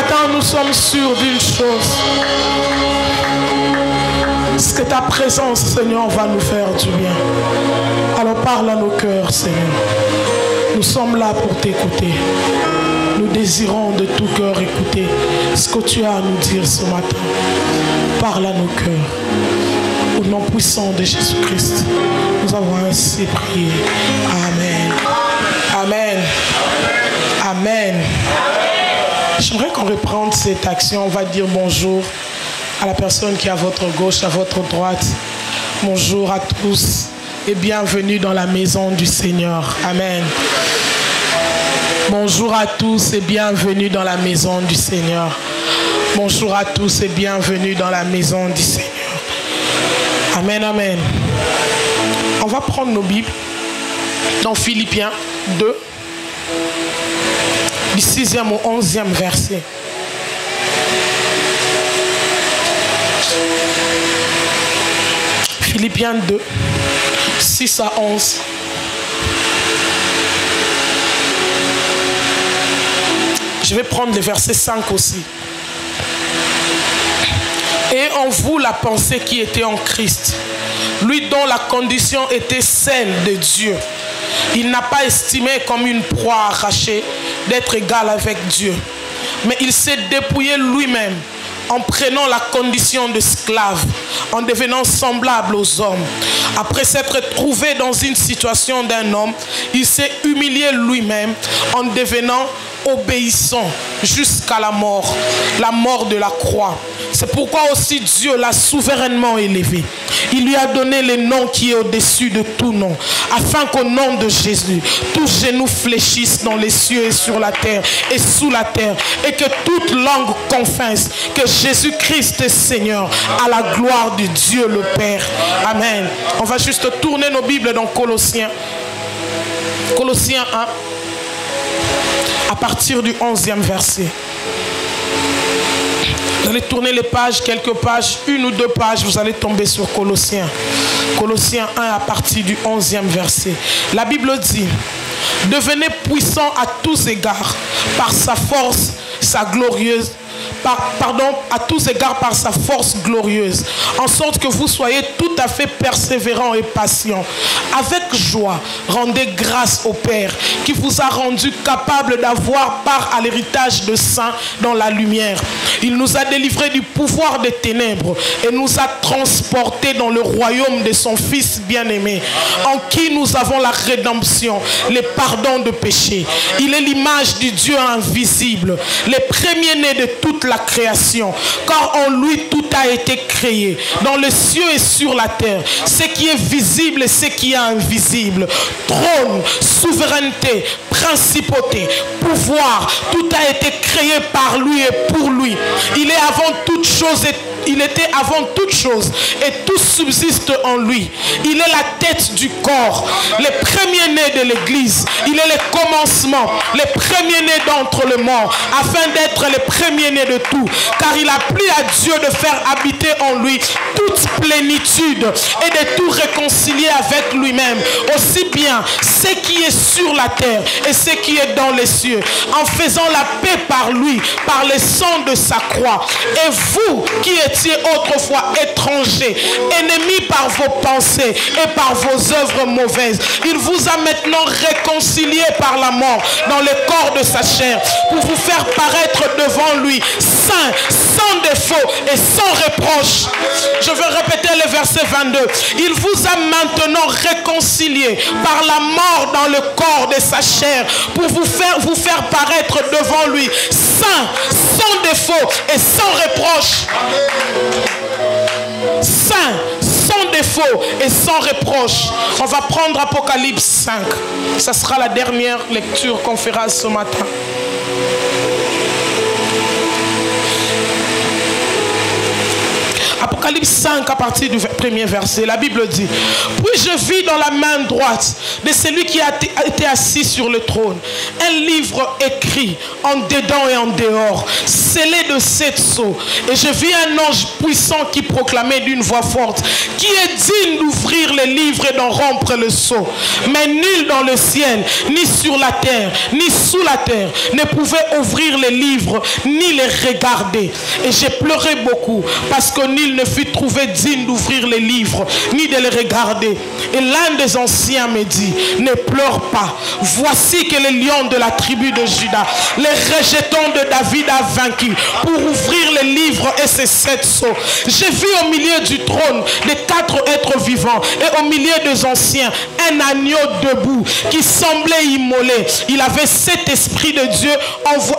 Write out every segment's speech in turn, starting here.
matin, nous sommes sûrs d'une chose. C'est que ta présence, Seigneur, va nous faire du bien. Alors parle à nos cœurs, Seigneur. Nous sommes là pour t'écouter. Nous désirons de tout cœur écouter ce que tu as à nous dire ce matin. Parle à nos cœurs. Au nom puissant de Jésus-Christ, nous avons ainsi prié. Amen. Amen. Amen. J'aimerais qu'on reprenne cette action. On va dire bonjour à la personne qui est à votre gauche, à votre droite. Bonjour à tous et bienvenue dans la maison du Seigneur. Amen. Bonjour à tous et bienvenue dans la maison du Seigneur. Bonjour à tous et bienvenue dans la maison du Seigneur. Amen, amen. On va prendre nos Bibles dans Philippiens 2, du 6e au 11e verset. Philippiens 2, 6 à 11. Je vais prendre le verset 5 aussi. Et en vous la pensée qui était en Christ, lui dont la condition était celle de Dieu. Il n'a pas estimé comme une proie arrachée d'être égal avec Dieu, mais il s'est dépouillé lui-même en prenant la condition d'esclave, en devenant semblable aux hommes. Après s'être trouvé dans une situation d'un homme, il s'est humilié lui-même en devenant obéissant jusqu'à la mort de la croix. C'est pourquoi aussi Dieu l'a souverainement élevé. Il lui a donné le nom qui est au-dessus de tout nom, afin qu'au nom de Jésus, tout genou fléchisse dans les cieux et sur la terre et sous la terre, et que toute langue confesse que Jésus-Christ est Seigneur, à la gloire de Dieu le Père. Amen. On va juste tourner nos Bibles dans Colossiens. Colossiens 1. À partir du 11e verset. Vous allez tourner les pages, quelques pages, une ou deux pages, vous allez tomber sur Colossiens. Colossiens 1 à partir du 11e verset. La Bible dit: devenez puissants à tous égards par sa force, sa glorieuse. À tous égards par sa force glorieuse, en sorte que vous soyez tout à fait persévérants et patients. Avec joie, rendez grâce au Père qui vous a rendu capable d'avoir part à l'héritage de saints dans la lumière. Il nous a délivrés du pouvoir des ténèbres et nous a transportés dans le royaume de son Fils bien-aimé, en qui nous avons la rédemption, le pardon de péché. Il est l'image du Dieu invisible, les premiers-nés de toute la création, car en lui tout a été créé, dans les cieux et sur la terre, ce qui est visible et ce qui est invisible, trône, souveraineté, principauté, pouvoir, tout a été créé par lui et pour lui. Il est avant toute chose et il était avant toute chose et tout subsiste en lui. Il est la tête du corps, les premiers-nés de l'Église. Il est le commencement, les premiers-nés d'entre les morts, afin d'être les premiers-nés de tout. Car il a plu à Dieu de faire habiter en lui toute plénitude et de tout réconcilier avec lui-même, aussi bien ce qui est sur la terre et ce qui est dans les cieux, en faisant la paix par lui, par le sang de sa croix. Et vous qui étiez autrefois étrangers, ennemis par vos pensées et par vos œuvres mauvaises, il vous a maintenant réconciliés par la mort dans le corps de sa chair, pour vous faire paraître devant lui saint, sans défaut et sans reproche. Je veux répéter le verset 22. Il vous a maintenant réconciliés par la mort dans le corps de sa chair, pour vous faire paraître devant lui saint, sans défaut et sans reproche. Saint, sans défaut et sans reproche. On va prendre Apocalypse 5. Ça sera la dernière lecture qu'on fera ce matin. Apocalypse 5 à partir du premier verset, la Bible dit: puis je vis dans la main droite de celui qui a été assis sur le trône un livre écrit en dedans et en dehors, scellé de 7 sceaux. Et je vis un ange puissant qui proclamait d'une voix forte: qui est digne d'ouvrir les livres et d'en rompre le sceau? Mais nul dans le ciel, ni sur la terre, ni sous la terre ne pouvait ouvrir les livres, ni les regarder. Et j'ai pleuré beaucoup, parce que nul ne fut trouvé digne d'ouvrir les livres, ni de les regarder. Et l'un des anciens me dit: ne pleure pas, voici que le lion de la tribu de Juda, les rejetons de David, a vaincu pour ouvrir les livres et ses 7 sceaux. J'ai vu au milieu du trône des 4 êtres vivants et au milieu des anciens un agneau debout qui semblait immolé. Il avait 7 esprits de Dieu,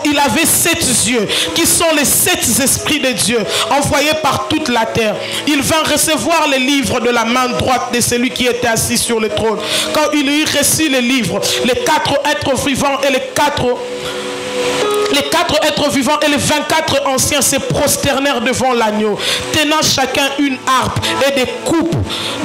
il avait 7 yeux qui sont les 7 esprits de Dieu envoyés par toute la terre. Il vint recevoir les livres de la main droite de celui qui était assis sur le trône. Quand il eut reçu les livres, les 4 êtres vivants et les 4 êtres vivants et les 24 anciens se prosternèrent devant l'agneau, tenant chacun une harpe et des coupes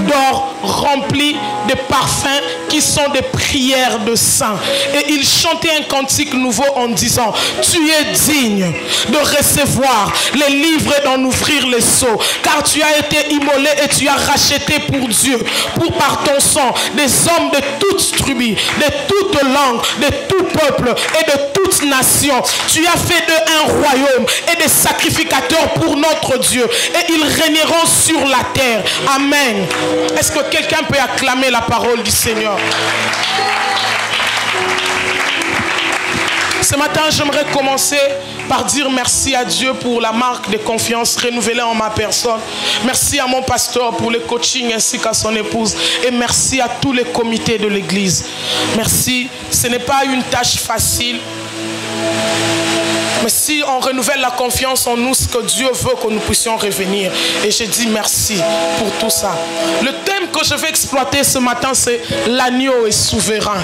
d'or remplies de parfums qui sont des prières de saints. Et ils chantaient un cantique nouveau en disant: tu es digne de recevoir les livres et d'en ouvrir les sceaux, car tu as été immolé et tu as racheté pour Dieu, pour par ton sang, des hommes de toutes tribus, de toutes langues, de tout peuple et de toute nation. Tu as fait d'eux un royaume et des sacrificateurs pour notre Dieu, et ils régneront sur la terre. Amen. Est-ce que quelqu'un peut acclamer la parole du Seigneur? Ce matin, j'aimerais commencer par dire merci à Dieu pour la marque de confiance renouvelée en ma personne. Merci à mon pasteur pour le coaching ainsi qu'à son épouse. Et merci à tous les comités de l'église. Merci. Ce n'est pas une tâche facile. Mais si on renouvelle la confiance en nous, ce que Dieu veut que nous puissions revenir. Et je dis merci pour tout ça. Le thème que je vais exploiter ce matin, c'est l'agneau est souverain.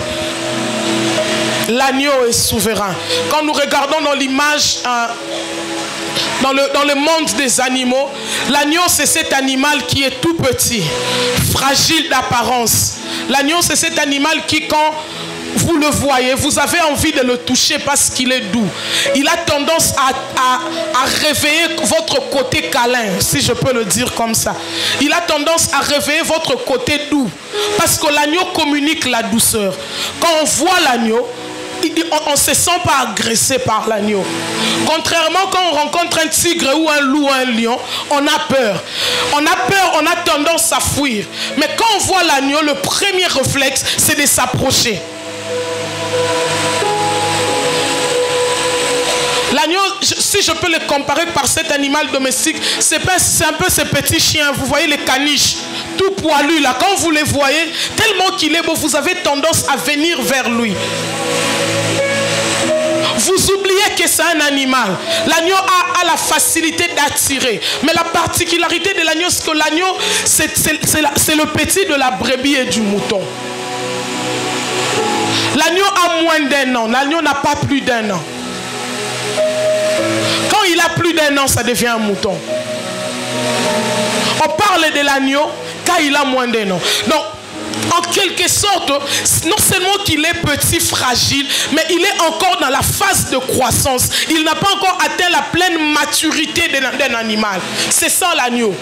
L'agneau est souverain. Quand nous regardons dans l'image, dans le monde des animaux, l'agneau c'est cet animal qui est tout petit, fragile d'apparence. L'agneau c'est cet animal qui, quand vous le voyez, vous avez envie de le toucher parce qu'il est doux. Il a tendance à réveiller votre côté câlin, si je peux le dire comme ça. Il a tendance à réveiller votre côté doux, parce que l'agneau communique la douceur. Quand on voit l'agneau, on ne se sent pas agressé par l'agneau. Contrairement, quand on rencontre un tigre ou un loup ou un lion, on a peur. On a peur, on a tendance à fuir. Mais quand on voit l'agneau, le premier réflexe, c'est de s'approcher. L'agneau, si je peux le comparer par cet animal domestique, c'est un peu ces petits chiens, vous voyez les caniches, tout poilus là. Quand vous les voyez, tellement qu'il est beau, vous avez tendance à venir vers lui. Vous oubliez que c'est un animal. L'agneau a la facilité d'attirer. Mais la particularité de l'agneau, c'est que l'agneau, c'est le petit de la brebis et du mouton. L'agneau a moins d'1 an. L'agneau n'a pas plus d'1 an. Quand il a plus d'1 an, ça devient un mouton. On parle de l'agneau quand il a moins d'1 an. Donc, en quelque sorte, non seulement qu'il est petit, fragile, mais il est encore dans la phase de croissance. Il n'a pas encore atteint la pleine maturité d'un animal. C'est ça l'agneau.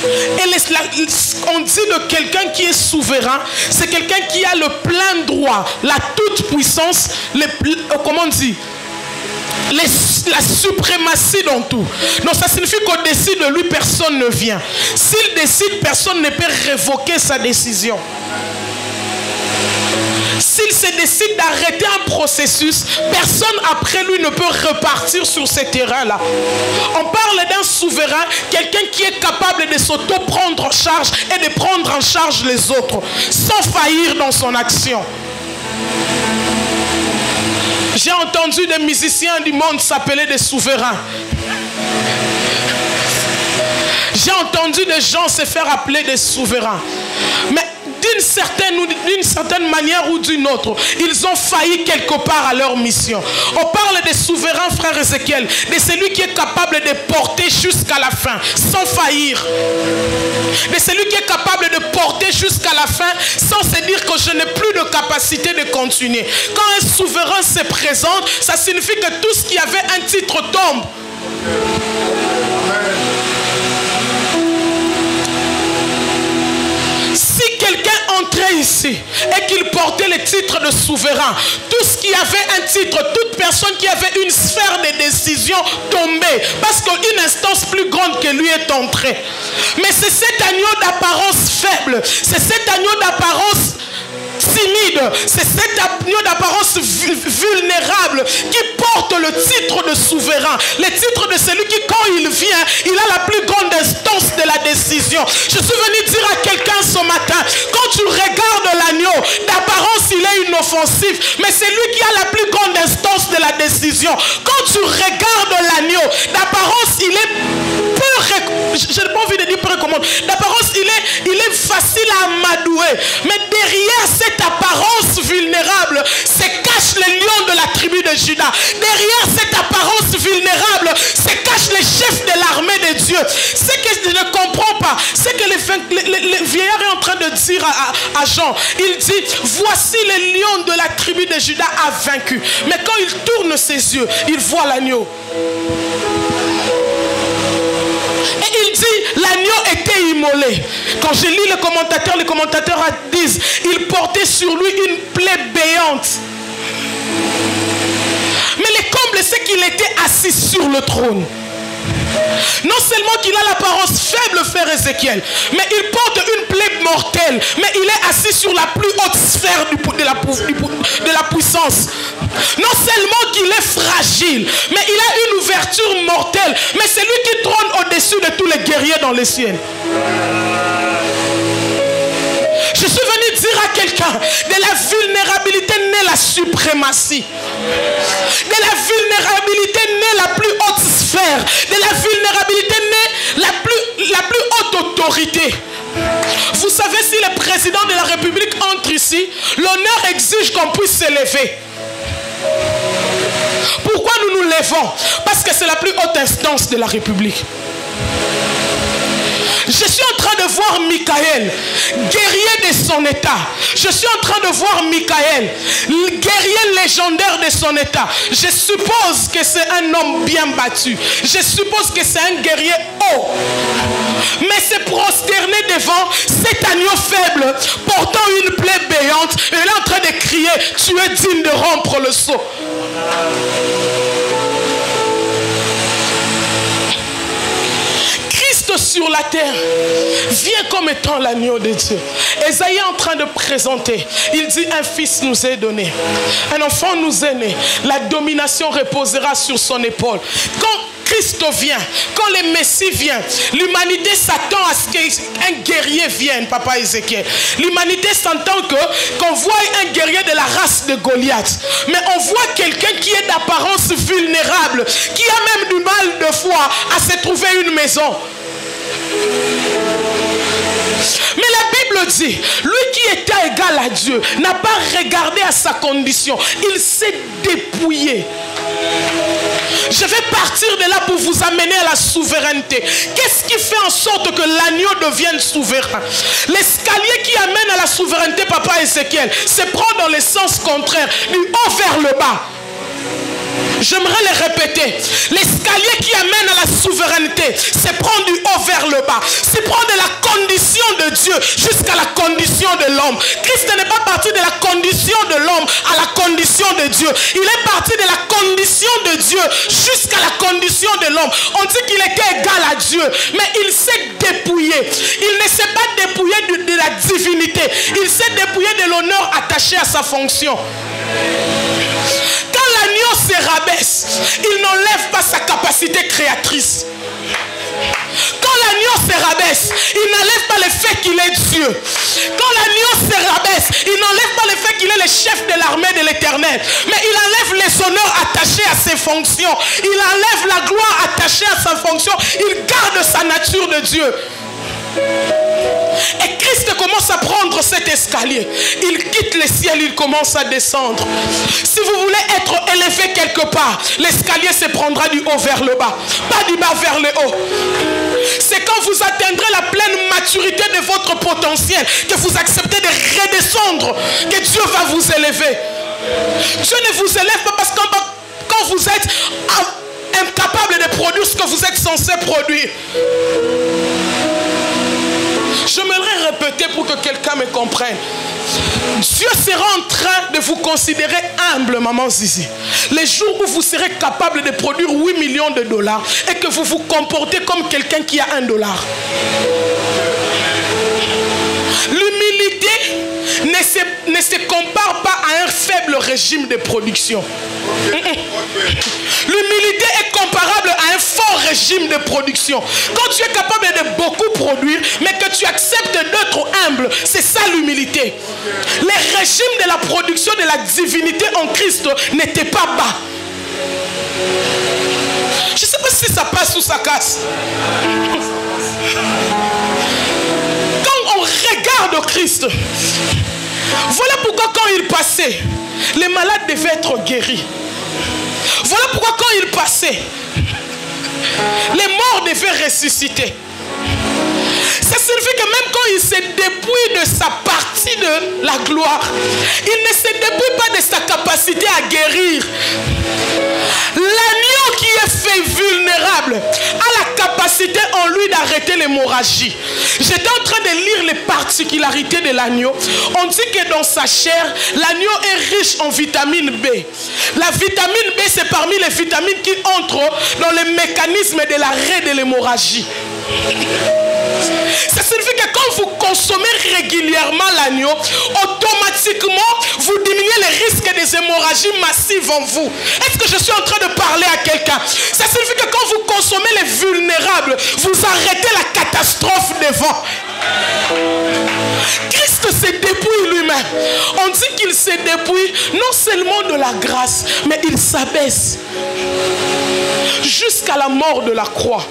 Et on dit de quelqu'un qui est souverain, c'est quelqu'un qui a le plein droit, la toute puissance, comment on dit, la suprématie dans tout. Donc ça signifie qu'au-dessus de lui, personne ne vient. S'il décide, personne ne peut révoquer sa décision. S'il se décide d'arrêter un processus, personne après lui ne peut repartir sur ces terrains-là. On parle d'un souverain, quelqu'un qui est capable de s'auto-prendre en charge et de prendre en charge les autres, sans faillir dans son action. J'ai entendu des musiciens du monde s'appeler des souverains. J'ai entendu des gens se faire appeler des souverains. Mais d'une certaine manière ou d'une autre, ils ont failli quelque part à leur mission. On parle des souverains, frère Ézéchiel, de celui qui est capable de porter jusqu'à la fin, sans faillir. De celui qui est capable de porter jusqu'à la fin, sans se dire que je n'ai plus de capacité de continuer. Quand un souverain se présente, ça signifie que tout ce qui avait un titre tombe. Si quelqu'un entrait ici et qu'il portait le titre de souverain, tout ce qui avait un titre, toute personne qui avait une sphère de décision tombait, parce qu'une instance plus grande que lui est entrée. Mais c'est cet agneau d'apparence faible, c'est cet agneau d'apparence timide, c'est cet agneau d'apparence vulnérable qui porte le titre de souverain, le titre de celui qui, quand il vient, il a la plus grande instance de la décision. Je suis venu dire à quelqu'un ce matin, quand tu regardes l'agneau, d'apparence il est inoffensif, mais c'est lui qui a la plus grande instance de la décision. Quand tu regardes l'agneau, d'apparence il est peu, je n'ai pas envie de dire précommande, d'apparence il est facile à amadouer, mais derrière cette apparence vulnérable se cache le lion de la tribu de Juda. Derrière cette apparence vulnérable se cache le chef de l'armée de Dieu. Ce que je ne comprends pas, c'est que le vieillard est en train de dire à Jean, il dit, voici le lion de la tribu de Juda a vaincu. Mais quand il tourne ses yeux, il voit l'agneau. Et il dit, l'agneau était immolé. Quand je lis les commentateurs disent, il portait sur lui une plaie béante. Mais le comble, c'est qu'il était assis sur le trône. Non seulement qu'il a l'apparence faible, frère Ézéchiel, mais il porte une plaie mortelle. Mais il est assis sur la plus haute sphère de la puissance. Non seulement qu'il est fragile, mais il a une ouverture mortelle. Mais c'est lui qui trône au-dessus de tous les guerriers dans les cieux. Je suis venu dire à quelqu'un, de la vulnérabilité naît la suprématie. De la vulnérabilité naît la plus haute sphère. De la vulnérabilité naît la plus haute autorité. Vous savez, si le président de la République entre ici, l'honneur exige qu'on puisse se lever. Pourquoi nous nous levons? Parce que c'est la plus haute instance de la République. Je suis en train de voir Michael, guerrier de son état. Je suis en train de voir Michael, guerrier légendaire de son état. Je suppose que c'est un homme bien battu. Je suppose que c'est un guerrier haut. Mais se prosterner devant cet agneau faible, portant une plaie béante, il est en train de crier, tu es digne de rompre le sceau. Sur la terre vient comme étant l'agneau de Dieu. Ésaïe est en train de présenter, il dit, un fils nous est donné, un enfant nous est né, la domination reposera sur son épaule. Quand Christ vient, quand le Messie vient, l'humanité s'attend à ce qu'un guerrier vienne, papa Ézéchiel. L'humanité s'attend qu'on voit un guerrier de la race de Goliath. Mais on voit quelqu'un qui est d'apparence vulnérable, qui a même du mal de foi à se trouver une maison. Mais la Bible dit, lui qui était égal à Dieu n'a pas regardé à sa condition, il s'est dépouillé. Je vais partir de là pour vous amener à la souveraineté. Qu'est-ce qui fait en sorte que l'agneau devienne souverain? L'escalier qui amène à la souveraineté, papa Ézéchiel, se prend dans le sens contraire, du haut vers le bas. J'aimerais le répéter. L'escalier qui amène à la souveraineté, c'est prendre du haut vers le bas. C'est prendre de la condition de Dieu jusqu'à la condition de l'homme. Christ n'est pas parti de la condition de l'homme à la condition de Dieu. Il est parti de la condition de Dieu jusqu'à la condition de l'homme. On dit qu'il était égal à Dieu, mais il s'est dépouillé. Il ne s'est pas dépouillé de la divinité. Il s'est dépouillé de l'honneur attaché à sa fonction. Quand l'agneau se rabaisse, il n'enlève pas sa capacité créatrice. Quand l'agneau se rabaisse, il n'enlève pas le fait qu'il est Dieu. Quand l'agneau se rabaisse, il n'enlève pas le fait qu'il est le chef de l'armée de l'Éternel. Mais il enlève les honneurs attachés à ses fonctions. Il enlève la gloire attachée à sa fonction. Il garde sa nature de Dieu. Et Christ commence à prendre cet escalier. Il quitte les ciels, il commence à descendre. Si vous voulez être élevé quelque part, l'escalier se prendra du haut vers le bas, pas du bas vers le haut. C'est quand vous atteindrez la pleine maturité de votre potentiel que vous acceptez de redescendre, que Dieu va vous élever. Dieu ne vous élève pas parce que quand vous êtes incapable de produire ce que vous êtes censé produire. J'aimerais répéter pour que quelqu'un me comprenne. Dieu sera en train de vous considérer humble, maman Zizi. Les jours où vous serez capable de produire 8 millions de dollars et que vous vous comportez comme quelqu'un qui a $1. L'humilité ne se compare pas à un faible régime de production. L'humilité est comparable à un fort régime de production. Quand tu es capable de beaucoup produire, mais que tu acceptes d'être humble, c'est ça l'humilité. Les régimes de la production de la divinité en Christ n'étaient pas bas. Je ne sais pas si ça passe ou ça casse. Quand on regarde Christ, voilà pourquoi quand il passait, les malades devaient être guéris. Voilà pourquoi quand il passait, les morts devaient ressusciter. Ça signifie que même quand il se dépouille de sa partie de la gloire, il ne se dépouille pas de sa capacité à guérir. L'agneau qui est fait vulnérable a la capacité en lui d'arrêter l'hémorragie. J'étais en train de lire les particularités de l'agneau. On dit que dans sa chair, l'agneau est riche en vitamine B. La vitamine B, c'est parmi les vitamines qui entrent dans le mécanisme de l'arrêt de l'hémorragie. Ça signifie que quand vous consommez régulièrement l'agneau, automatiquement, vous diminuez les risques des hémorragies massives en vous. Est-ce que je suis en train de parler à quelqu'un? Ça signifie que quand vous consommez les vulnérables, vous arrêtez la catastrophe devant. Christ se dépouille lui-même. On dit qu'il se dépouille non seulement de la grâce, mais il s'abaisse jusqu'à la mort de la croix.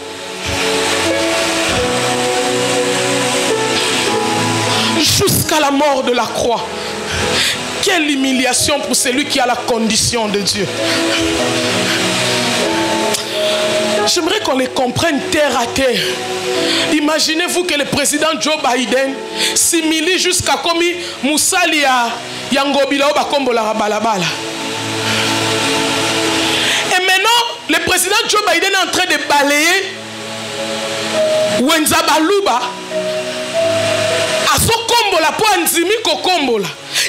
Jusqu'à la mort de la croix. Quelle humiliation pour celui qui a la condition de Dieu. J'aimerais qu'on les comprenne terre à terre. Imaginez-vous que le président Joe Biden s'humilie jusqu'à comme Moussali à Yangobila ou Bakombola Balabala. Et maintenant, le président Joe Biden est en train de balayer Wenzabaluba.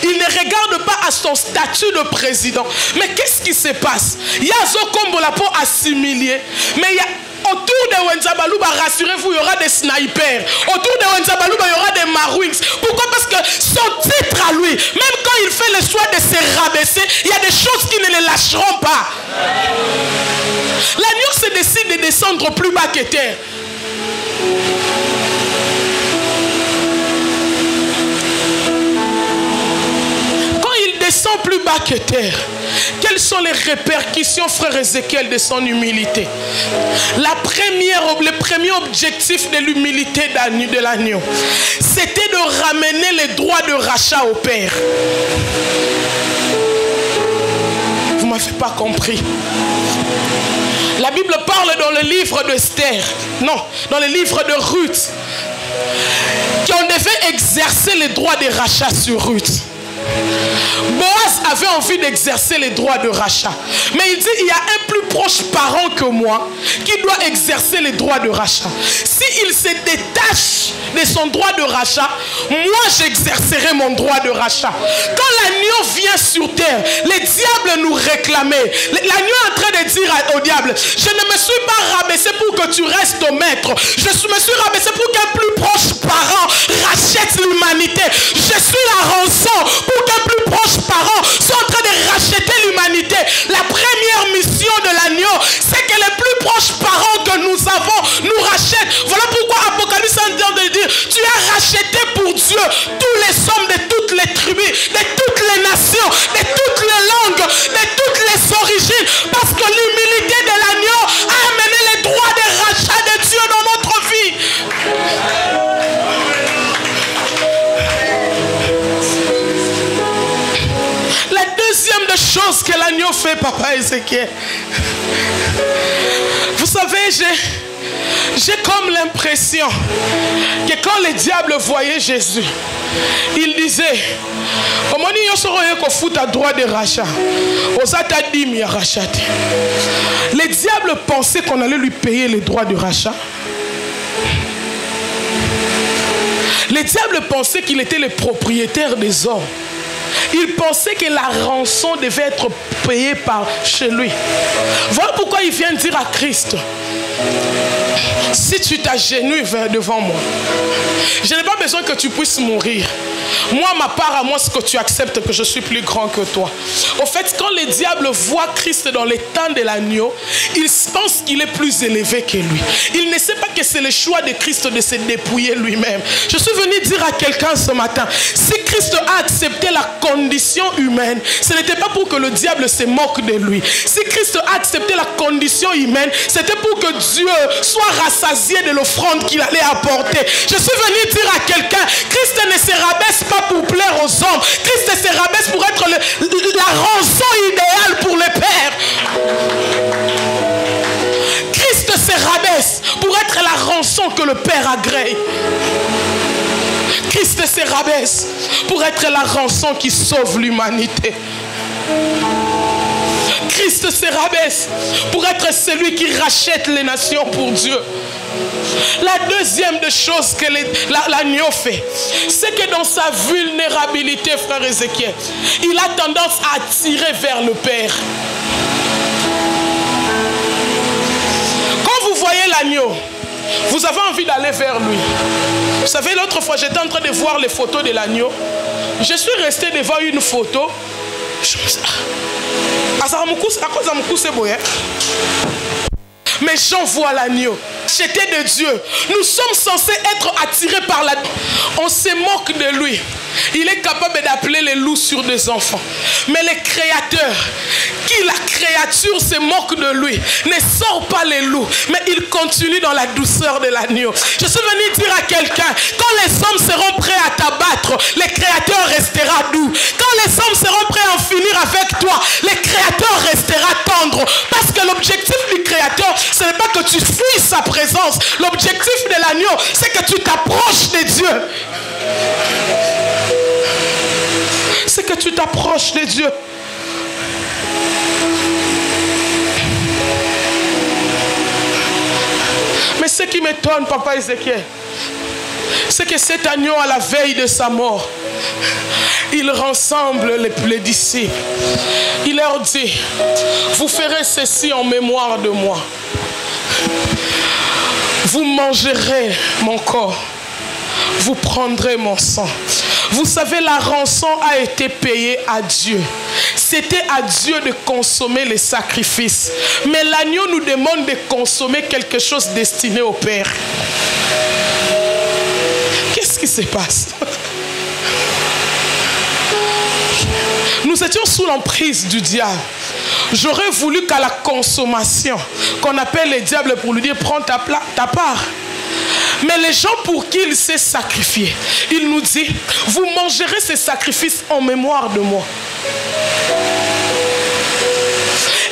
Il ne regarde pas à son statut de président. Mais qu'est-ce qui se passe? Il y a Zokombola pour assimiler. Mais il y a autour de Wenzabaluba, rassurez-vous, il y aura des snipers. Autour de Wenzabaluba, il y aura des Marines. Pourquoi? Parce que son titre à lui, même quand il fait le choix de se rabaisser, il y a des choses qui ne le lâcheront pas. L'agneau se décide de descendre plus bas que terre. Descend plus bas que terre. Quelles sont les répercussions, frère Ézéchiel, de son humilité? Le premier objectif de l'humilité de l'agneau, c'était de ramener les droits de rachat au Père. Vous ne m'avez pas compris. La Bible parle dans le livre d'Esther, non, dans le livre de Ruth, qu'on devait exercer les droits de rachat sur Ruth. Boaz avait envie d'exercer les droits de rachat. Mais il dit, il y a un plus proche parent que moi qui doit exercer les droits de rachat. S'il se détache de son droit de rachat, moi j'exercerai mon droit de rachat. Quand l'agneau vient sur terre, les diables nous réclamaient. L'agneau est en train de dire au diable, je ne me suis pas rabaissé pour que tu restes au maître. Je me suis rabaissé pour qu'un plus proche parent rachète l'humanité. Je suis la rançon pour qu'un plus proche parent soit en train de racheter l'humanité. La première mission de l'agneau, c'est que les plus proches parents que nous avons nous rachètent. Voilà pourquoi Apocalypse est en train de dire, tu as racheté pour Dieu tous les hommes de toutes les tribus, de toutes les nations, de toutes les langues, de toutes les origines, parce que l'humilité de l'agneau a amené les droits de rachat de Dieu dans notre vie. chose que l'agneau fait, papa Ézéchiel. Vous savez, j'ai comme l'impression que quand les diables voyaient Jésus, ils disaient, comment nous fout à droit de rachat. Les diables pensaient qu'on allait lui payer les droits de rachat. Les diables pensaient qu'il était le propriétaire des hommes. Il pensait que la rançon devait être payée par chez lui. Voilà pourquoi il vient dire à Christ, si tu t'agenouilles devant moi, je n'ai pas besoin que tu puisses mourir. Moi, ma part à moi, c'est que tu acceptes que je suis plus grand que toi. Au fait, quand les diables voient Christ dans les temps de l'agneau, ils pensent qu'il est plus élevé que lui. Ils ne savent pas que c'est le choix de Christ de se dépouiller lui-même. Je suis venu dire à quelqu'un ce matin, si Christ a accepté la condition humaine, ce n'était pas pour que le diable se moque de lui. Si Christ a accepté la condition humaine, c'était pour que Dieu soit rassasié de l'offrande qu'il allait apporter. Je suis venu dire à quelqu'un, Christ ne se rabaisse pas pour plaire aux hommes. Christ se rabaisse pour être la rançon idéale pour le Père. Christ se rabaisse pour être la rançon que le Père agrée. Christ se rabaisse pour être la rançon qui sauve l'humanité. Christ se rabaisse pour être celui qui rachète les nations pour Dieu. La deuxième des choses que l'agneau fait, c'est que dans sa vulnérabilité, frère Ézéchiel, il a tendance à attirer vers le Père. Quand vous voyez l'agneau, vous avez envie d'aller vers lui. Vous savez, l'autre fois, j'étais en train de voir les photos de l'agneau. Je suis resté devant une photo. Je me suis dit, mais j'envoie l'agneau. J'étais de Dieu. Nous sommes censés être attirés par l'agneau. On se moque de lui. Il est capable d'appeler les loups sur des enfants. Mais le Créateur, qui la créature se moque de lui, ne sort pas les loups, mais il continue dans la douceur de l'agneau. Je suis venu dire à quelqu'un, quand les hommes seront prêts à t'abattre, le Créateur restera doux. Quand les hommes seront prêts à en finir avec toi, le Créateur restera tendre. Parce que l'objectif du Créateur, ce n'est pas que tu fuis sa présence. L'objectif de l'agneau, c'est que tu t'approches de Dieu. C'est que tu t'approches de Dieu. Mais ce qui m'étonne, papa Ézéchiel, c'est que cet agneau, à la veille de sa mort, il rassemble les disciples. Il leur dit, vous ferez ceci en mémoire de moi. Vous mangerez mon corps. Vous prendrez mon sang. Vous savez, la rançon a été payée à Dieu. C'était à Dieu de consommer les sacrifices. Mais l'agneau nous demande de consommer quelque chose destiné au Père. Qu'est-ce qui se passe? Nous étions sous l'emprise du diable. J'aurais voulu qu'à la consommation, qu'on appelle les diables pour lui dire, prends ta part. Mais les gens pour qui il s'est sacrifié, il nous dit, vous mangerez ces sacrifices en mémoire de moi.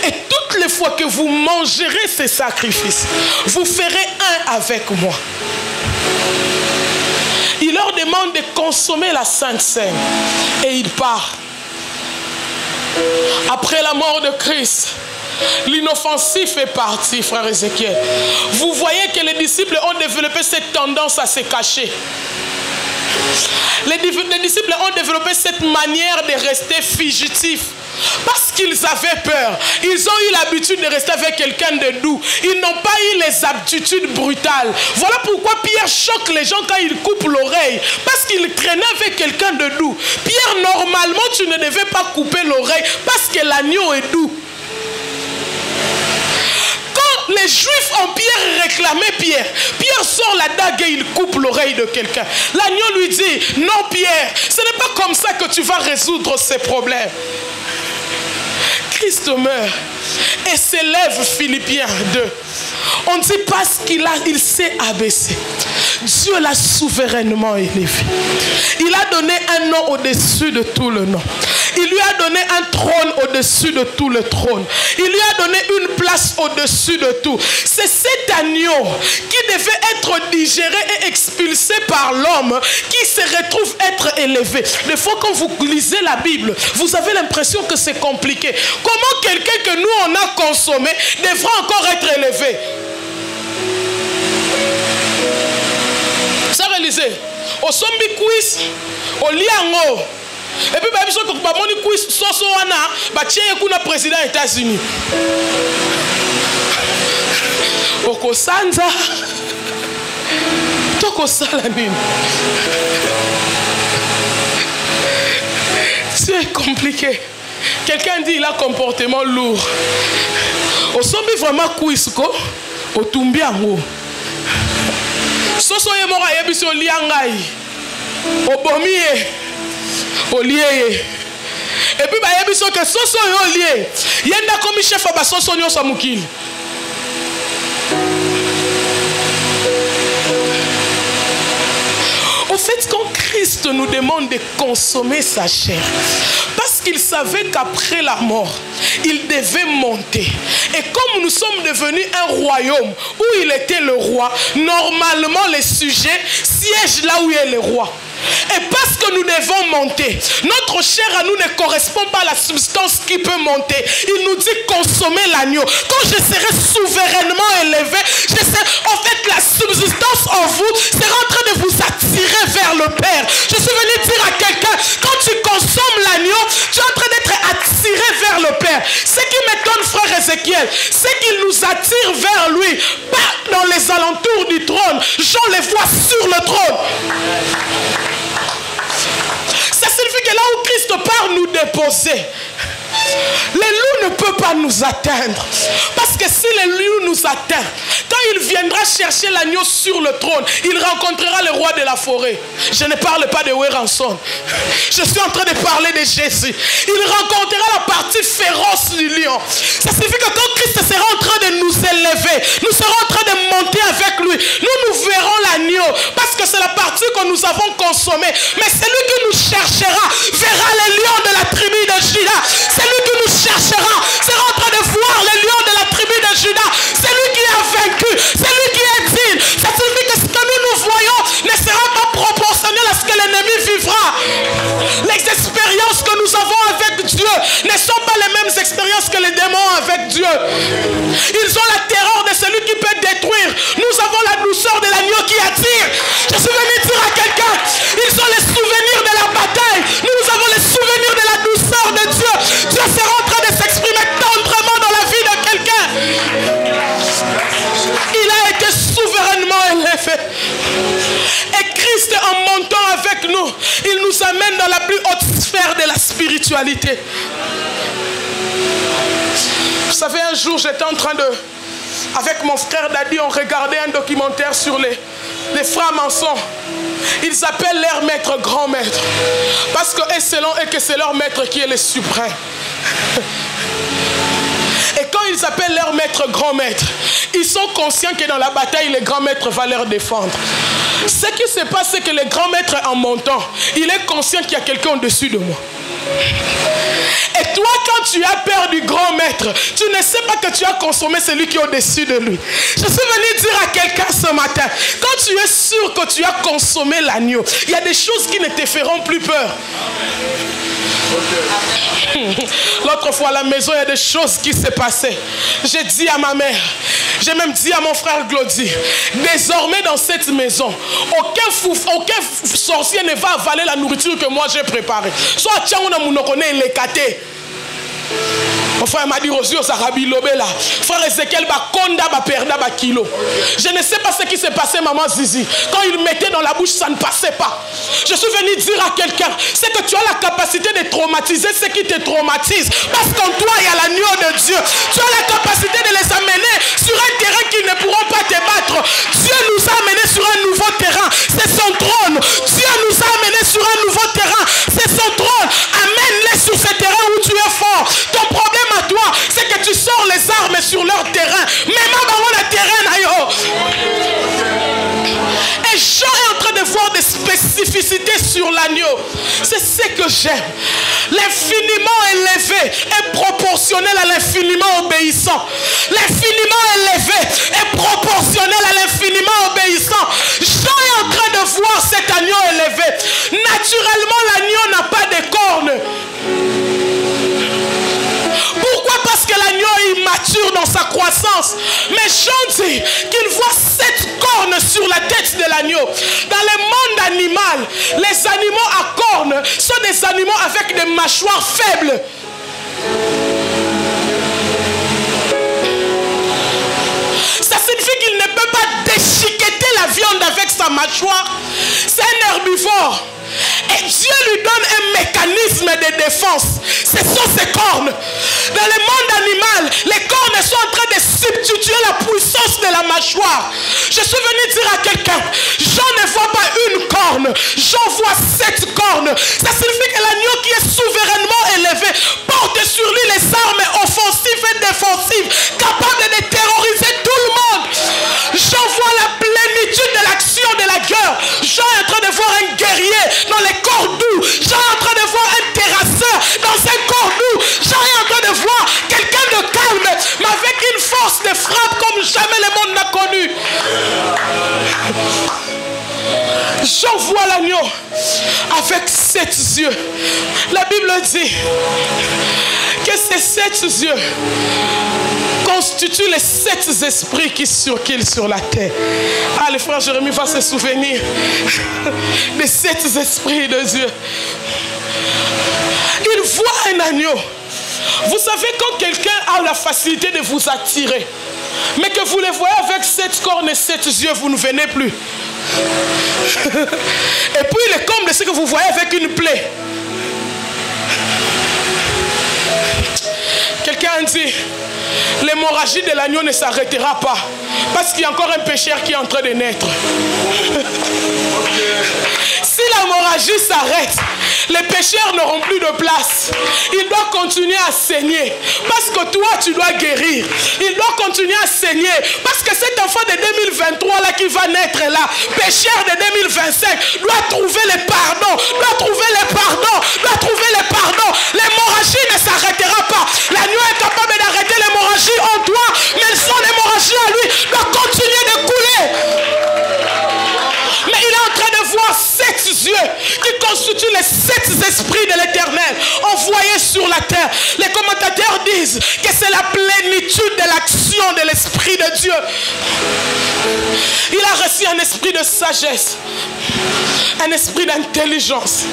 Et toutes les fois que vous mangerez ces sacrifices, vous ferez un avec moi. Il leur demande de consommer la Sainte Seine. Et il part. Après la mort de Christ, l'inoffensif est parti, frère Ézéchiel. Vous voyez que les disciples ont développé cette tendance à se cacher. Les disciples ont développé cette manière de rester fugitifs. Parce qu'ils avaient peur. Ils ont eu l'habitude de rester avec quelqu'un de doux. Ils n'ont pas eu les aptitudes brutales. Voilà pourquoi Pierre choque les gens quand il coupe l'oreille. Parce qu'il traînait avec quelqu'un de doux. Pierre, normalement, tu ne devais pas couper l'oreille parce que l'agneau est doux. Quand les Juifs en Pierre réclamaient Pierre, Pierre sort la dague et il coupe l'oreille de quelqu'un. L'agneau lui dit, non Pierre, ce n'est pas comme ça que tu vas résoudre ces problèmes. Christ meurt et s'élève, Philippiens 2. On dit parce qu'il s'est abaissé. Dieu l'a souverainement élevé. Il a donné un nom au-dessus de tout le nom. Il lui a donné un trône au-dessus de tout le trône. Il lui a donné une place au-dessus de tout. C'est cet agneau qui devait être digéré et expulsé par l'homme qui se retrouve être élevé. Des fois, quand vous lisez la Bible, vous avez l'impression que c'est compliqué. Comment quelqu'un que nous on a consommé devra encore être élevé? Ça réalisé. Au sombi quiz, au liango. Et puis, bah, quand on a quiz, soso wana, bah, tiens, il y a un président des États-Unis. Au Kosanza, toko salanine. C'est compliqué. Quelqu'un dit il a un comportement lourd. Au sombi vraiment quiz, au tumbiango. Soso ye mora yebiso liangai o bomie o lié et puis ba yebiso que soso yo lié yenda comme chef ba soso nyo sa mukili. Au fait, quand Christ nous demande de consommer sa chair, parce qu'il savait qu'après la mort, il devait monter. Et comme nous sommes devenus un royaume où il était le roi, normalement les sujets siègent là où il est le roi. Et parce que nous devons monter, notre chair à nous ne correspond pas à la substance qui peut monter. Il nous dit consommer l'agneau. Quand je serai souverainement élevé, en fait la subsistance en vous sera en train de vous attirer vers le Père. Je suis venu dire à quelqu'un, quand tu consommes l'agneau, tu es en train d'être attiré vers le Père. Ce qui m'étonne, frère Ézéchiel, c'est qu'il nous attire vers lui, pas dans les alentours du trône. J'en les vois sur le trône. Ça signifie que là où Christ part nous déposer, les loups ne peuvent pas nous atteindre. Parce que si les loups nous atteignent, quand il viendra chercher l'agneau sur le trône, il rencontrera le roi de la forêt. Je ne parle pas de Wéranson. Je suis en train de parler de Jésus. Il rencontrera la partie féroce du lion. Ça signifie que quand Christ sera en train de nous élever, nous serons en train de monter avec lui. Nous verrons l'agneau. Parce que c'est la partie que nous avons consommée. Mais celui qui nous cherchera verra les lions de la tribu de Juda. Celui qui nous cherchera sera en train de voir les lions de la tribu de Juda. Celui qui a vaincu, celui qui est digne. Ça signifie que ce que nous voyons ne sera pas proportionnel à ce que l'ennemi vivra. Les expériences que nous avons avec Dieu ne sont pas les mêmes expériences que les démons avec Dieu. Ils ont la terreur de celui qui peut détruire. Nous avons la douceur de l'agneau qui attire. Je suis venu dire à quelqu'un, ils ont les souvenirs de la bataille. Nous avons les souvenirs de la douceur de Dieu. Dieu sera en train de s'exprimer tendrement dans la vie de quelqu'un. Il a été souverainement élevé. Et Christ, en montant avec nous, il nous amène dans la plus haute sphère de la spiritualité. Vous savez, un jour, j'étais en train de... Avec mon frère Dadi, on regardait un documentaire sur les frères maçons. Ils appellent leur maître grand maître. Parce que selon eux, que c'est leur maître qui est le suprême. Et quand ils appellent leur maître grand maître, ils sont conscients que dans la bataille, le grand maître va leur défendre. Ce qui se passe, c'est que le grand maître, en montant, il est conscient qu'il y a quelqu'un au-dessus de moi. Et toi, quand tu as peur du grand maître, tu ne sais pas que tu as consommé celui qui est au-dessus de lui. Je suis venu dire à quelqu'un ce matin, quand tu es sûr que tu as consommé l'agneau, il y a des choses qui ne te feront plus peur. L'autre fois à la maison, il y a des choses qui se passaient. J'ai dit à ma mère, j'ai même dit à mon frère Glody, désormais dans cette maison, aucun sorcier ne va avaler la nourriture que moi j'ai préparée. Soit Tchangona Mounokone et l'écaté. Mon frère m'a dit, Rosio, ça rabi lobela. Frère Ezekiel, konda, perda, kilo. Je ne sais pas ce qui s'est passé, maman Zizi. Quand il mettait dans la bouche, ça ne passait pas. Je suis venu dire à quelqu'un, c'est que tu as la capacité de traumatiser ce qui te traumatise. Parce qu'en toi, il y a l'agneau de Dieu. Tu as la capacité de les amener sur un terrain qu'ils ne pourront pas te battre. Dieu nous a amenés sur un nouveau terrain. C'est son trône. Dieu nous a amenés sur un nouveau terrain. C'est son trône. Amène-les sur ce terrain où tu es fort. Ton problème à toi, c'est que tu sors les armes sur leur terrain. Même avant le terrain, et Jean est en train de voir des spécificités simplicité sur l'agneau. C'est ce que j'aime. L'infiniment élevé est proportionnel à l'infiniment obéissant. L'infiniment élevé est proportionnel à l'infiniment obéissant. Jean est en train de voir cet agneau élevé. Naturellement, l'agneau n'a pas de cornes. Pourquoi? Parce que l'agneau est immature dans sa croissance. Mais Jean dit qu'il voit 7 cornes sur la tête de l'agneau. Dans le monde animal, les animaux à cornes sont des animaux avec des mâchoires faibles. Ça signifie qu'il ne peut pas déchiqueter la viande avec sa mâchoire. C'est un herbivore. Et Dieu lui donne un mécanisme de défense. Ce sont ses cornes. Dans le monde animal, les cornes sont en train de substituer la puissance de la mâchoire. Je suis venu dire à quelqu'un, Jean ne voit pas une corne, Jean voit 7 cornes. Ça signifie que l'agneau qui est souverainement élevé porte sur lui les armes offensives et défensives, capables de terroriser tout le monde. Jean voit la plénitude de l'action de la guerre. Jean est en train de voir un guerrier dans les corps doux. Jean est en train de voir un terrasseur dans un corps doux. Jean est en train de voir quelqu'un de calme, mais avec une force de frappe comme jamais le monde n'a connu. Jean voit l'agneau avec 7 yeux. La Bible dit que ces 7 yeux constituent les 7 esprits qui circulent sur la terre. Ah, le frère Jérémie va se souvenir des 7 esprits de Dieu. Il voit un agneau. Vous savez, quand quelqu'un a la facilité de vous attirer, mais que vous le voyez avec 7 cornes et 7 yeux, vous ne venez plus. Et puis le comble, c'est que vous voyez avec une plaie. Quelqu'un dit, l'hémorragie de l'agneau ne s'arrêtera pas, parce qu'il y a encore un pécheur qui est en train de naître. Si l'hémorragie s'arrête, les pécheurs n'auront plus de place. Il doit continuer à saigner, parce que toi tu dois guérir. Il doit continuer à saigner, parce que cet enfant de 2023 là qui va naître là, pécheur de 2025, doit trouver le pardon, doit trouver le pardon, doit trouver le pardon. L'hémorragie ne s'arrêtera pas. L'agneau est capable d'arrêter l'hémorragie en toi, mais son hémorragie à lui doit continuer de couler. Mais il est en train de voir 7 yeux qui constituent les 7 esprits de l'Éternel envoyés sur la terre. Les commentateurs disent que c'est la plénitude de l'action de l'Esprit de Dieu. Il a reçu un esprit de sagesse, un esprit d'intelligence.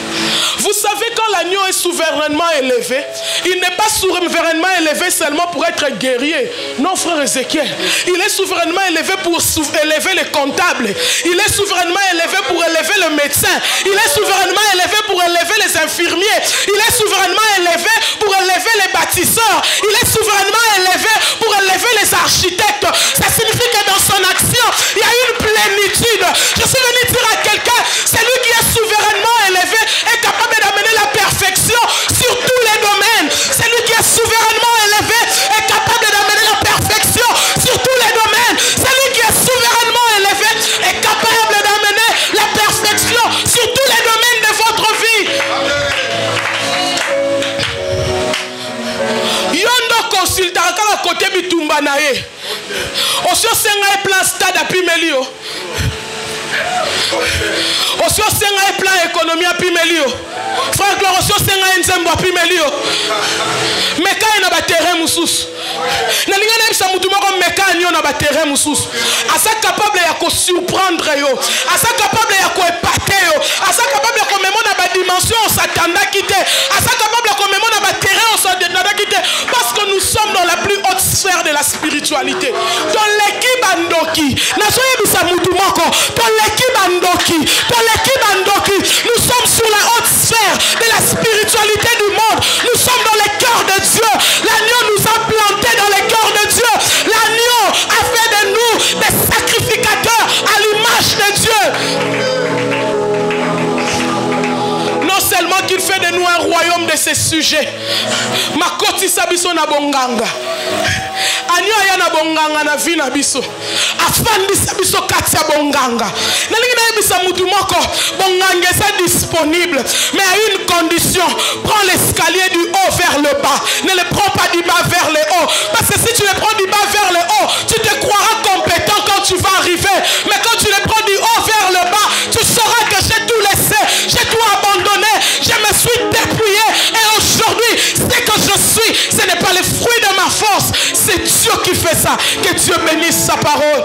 Vous savez, quand l'agneau est souverainement élevé, il n'est pas souverainement élevé seulement pour être guerrier. Non, frère Ézéchiel, il est souverainement élevé pour élever les comptables. Il est souverainement élevé pour élever le médecin. Il est souverainement élevé pour élever les infirmiers. Il est souverainement élevé pour élever les bâtisseurs. Il est souverainement élevé pour élever les architectes. Ça signifie que dans son action, il y a une plénitude. Je suis venu dire à quelqu'un, celui qui est souverainement élevé est capable d'amener la perfection sur tous les domaines. Celui qui est souverainement élevé est capable d'amener la perfection sur tous les domaines. Celui qui est souverainement élevé est capable d'amener la perfection sur tous les domaines de votre vie. Yondo consulta kala côté bitumba nae. Osio senga e plan stade apimelio. Osio senga e plan économie apimelio. Frère Gloire, osio senga nzembo apimelio. Meka ina ba terrain mususu. Na linga na bisa mutu moko meka nyo na ba terrain mususu. Asa capable ya ko surprendre yo. Asa capable ya ko épater yo. Asa capable ya ko memo na ba dimension satana kité. Asa capable ya ko memo na ba terrain satana kité, parce que nous sommes dans la plus haute sphère de la spiritualité. Dans l'équipe Andoki, nasoye bisa mutu moko. Dans l'équipe Andoki, nous sommes sur la haute sphère de la spiritualité du monde. Nous sommes dans le cœur de Dieu. L'agneau nous a plantés dans le cœur de Dieu. L'agneau a fait de nous des sacrificateurs à l'image de Dieu. Non seulement qu'il fait de nous un royaume de ses sujets, Makoti Sabiso na bonganga. agneau aya na bonganga na vie na biso. Afandisa biso kati ya bonganga. Nalingi na yebisa mutu moko bonganga est disponible, mais à une condition: prends l'escalier du haut vers le bas. Ne le prends pas du bas vers le haut, parce que si tu le prends du bas vers le haut, tu te croiras compétent quand tu vas arriver. Mais quand tu le prends du haut vers le bas, tu sauras que j'ai tout laissé, j'ai tout abandonné, je me suis dépouillé, et aujourd'hui, ce que je suis, ce n'est pas le fruit de ma force, c'est Dieu qui fait ça. Que Dieu bénisse sa parole.